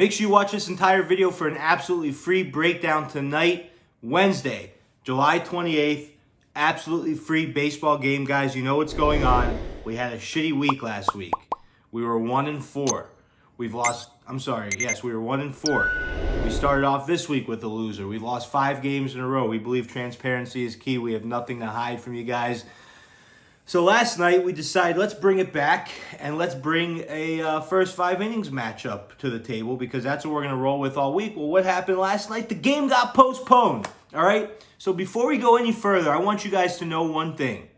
Make sure you watch this entire video for an absolutely free breakdown tonight, Wednesday, July 28th. Absolutely free baseball game, guys. You know what's going on. We had a shitty week last week. We were 1-4. We've lost, we were 1-4. We started off this week with a loser. We've lost 5 games in a row. We believe transparency is key. We have nothing to hide from you guys. So last night we decided let's bring it back and let's bring a first 5 innings matchup to the table because that's what we're going to roll with all week. Well, what happened last night? The game got postponed, all right? So before we go any further, I want you guys to know one thing.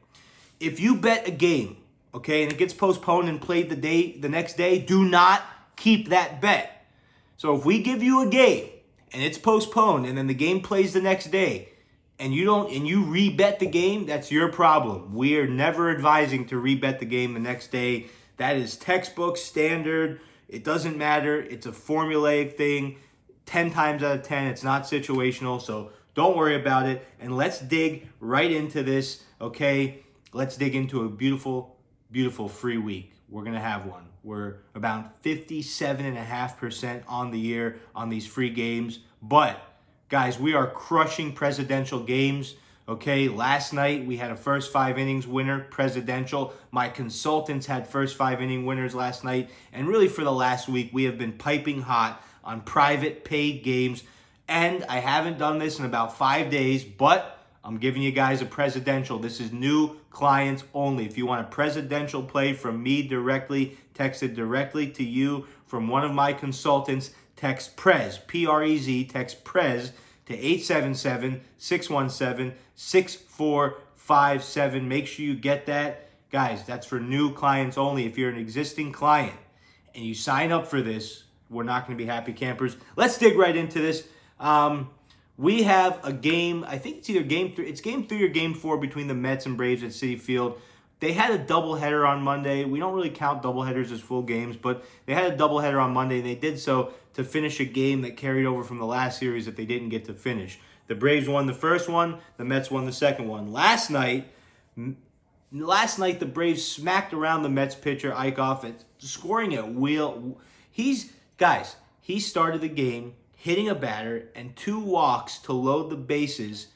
If you bet a game, okay, and it gets postponed and played the next day, do not keep that bet. So if we give you a game and it's postponed and then the game plays the next day, and you rebet the game, that's your problem. We are never advising to rebet the game the next day. That is textbook standard. It doesn't matter. It's a formulaic thing. 10 times out of 10, it's not situational. So don't worry about it. And let's dig right into this, okay? Let's dig into a beautiful, beautiful free week. We're going to have one. We're about 57.5% on the year on these free games. But guys, we are crushing presidential games, okay? Last night, we had a first 5 innings winner, presidential. My consultants had first 5 inning winners last night. And really for the last week, we have been piping hot on private paid games. And I haven't done this in about 5 days, but I'm giving you guys a presidential. This is new clients only. If you want a presidential play from me directly, texted directly to you from one of my consultants, text PREZ, P-R-E-Z, text PREZ to 877-617-6457. Make sure you get that. Guys, that's for new clients only. If you're an existing client and you sign up for this, we're not going to be happy campers. Let's dig right into this. We have a game, I think it's either game 3, it's game 3 or game 4 between the Mets and Braves at Citi Field. They had a doubleheader on Monday. We don't really count doubleheaders as full games, but they had a doubleheader on Monday, and they did so to finish a game that carried over from the last series that they didn't get to finish. The Braves won the first one. The Mets won the second one. Last night, the Braves smacked around the Mets pitcher, EICKOFF, scoring at will. He started the game hitting a batter and 2 walks to load the bases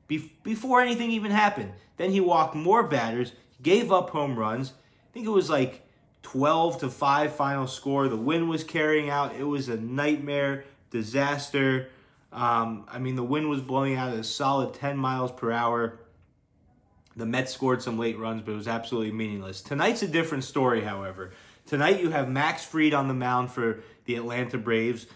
before anything even happened. Then he walked more batters, gave up home runs. I think it was like 12-5 final score. The wind was carrying out. It was a nightmare, disaster. The wind was blowing out at a solid 10 miles per hour. The Mets scored some late runs, but it was absolutely meaningless. Tonight's a different story, however. Tonight you have Max Fried on the mound for the Atlanta Braves.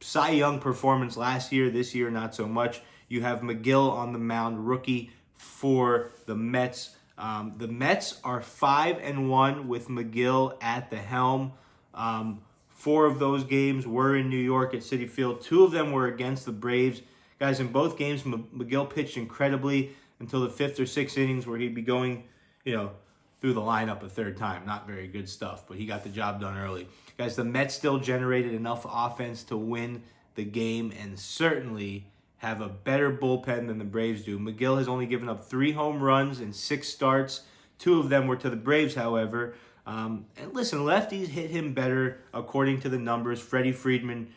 Cy Young performance last year, this year not so much. You have McGill on the mound, rookie for the Mets. The Mets are 5-1 with McGill at the helm. 4 of those games were in New York at Citi Field. 2 of them were against the Braves. Guys, in both games, McGill pitched incredibly until the 5th or 6th innings where he'd be going, through the lineup a third time. Not very good stuff, but he got the job done early. Guys, the Mets still generated enough offense to win the game and certainly have a better bullpen than the Braves do. McGill has only given up 3 home runs in 6 starts. 2 of them were to the Braves, however. And listen, lefties hit him better according to the numbers. Freddie Freeman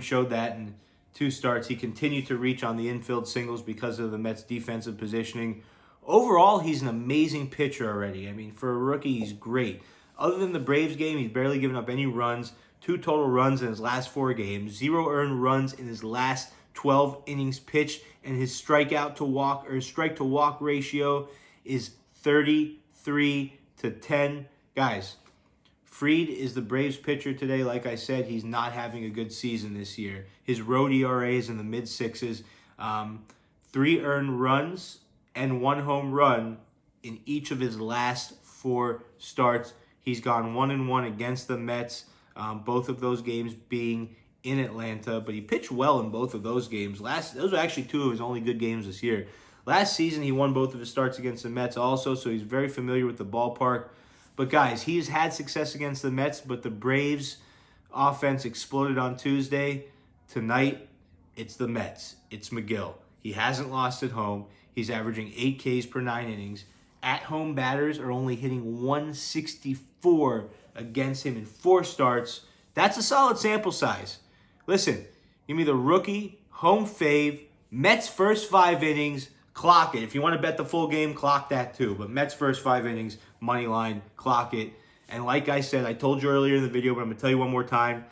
showed that in 2 starts. He continued to reach on the infield singles because of the Mets' defensive positioning. Overall, he's an amazing pitcher already. For a rookie, he's great. Other than the Braves game, he's barely given up any runs. 2 total runs in his last 4 games. 0 earned runs in his last 12 innings pitched. And his strike to walk ratio is 33-10. Guys, Fried is the Braves pitcher today. Like I said, he's not having a good season this year. His road ERA is in the mid-6s. 3 earned runs and 1 home run in each of his last 4 starts. He's gone 1-1 against the Mets, both of those games being in Atlanta, but he pitched well in both of those games. Those are actually 2 of his only good games this year. Last season, he won both of his starts against the Mets also, so he's very familiar with the ballpark. But guys, he's had success against the Mets, but the Braves offense exploded on Tuesday. Tonight, it's the Mets. It's McGill. He hasn't lost at home. He's averaging 8 Ks per 9 innings. At-home batters are only hitting 164 against him in 4 starts. That's a solid sample size. Listen, give me the rookie, home fave, Mets first 5 innings, clock it. If you want to bet the full game, clock that too. But Mets first 5 innings, money line, clock it. And like I said, I told you earlier in the video, but I'm going to tell you one more time.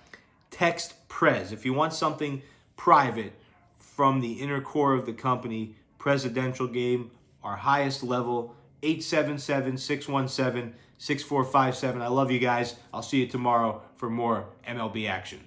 Text PREZ. If you want something private from the inner core of the company, presidential game, our highest level, 877-617-6457. I love you guys. I'll see you tomorrow for more MLB action.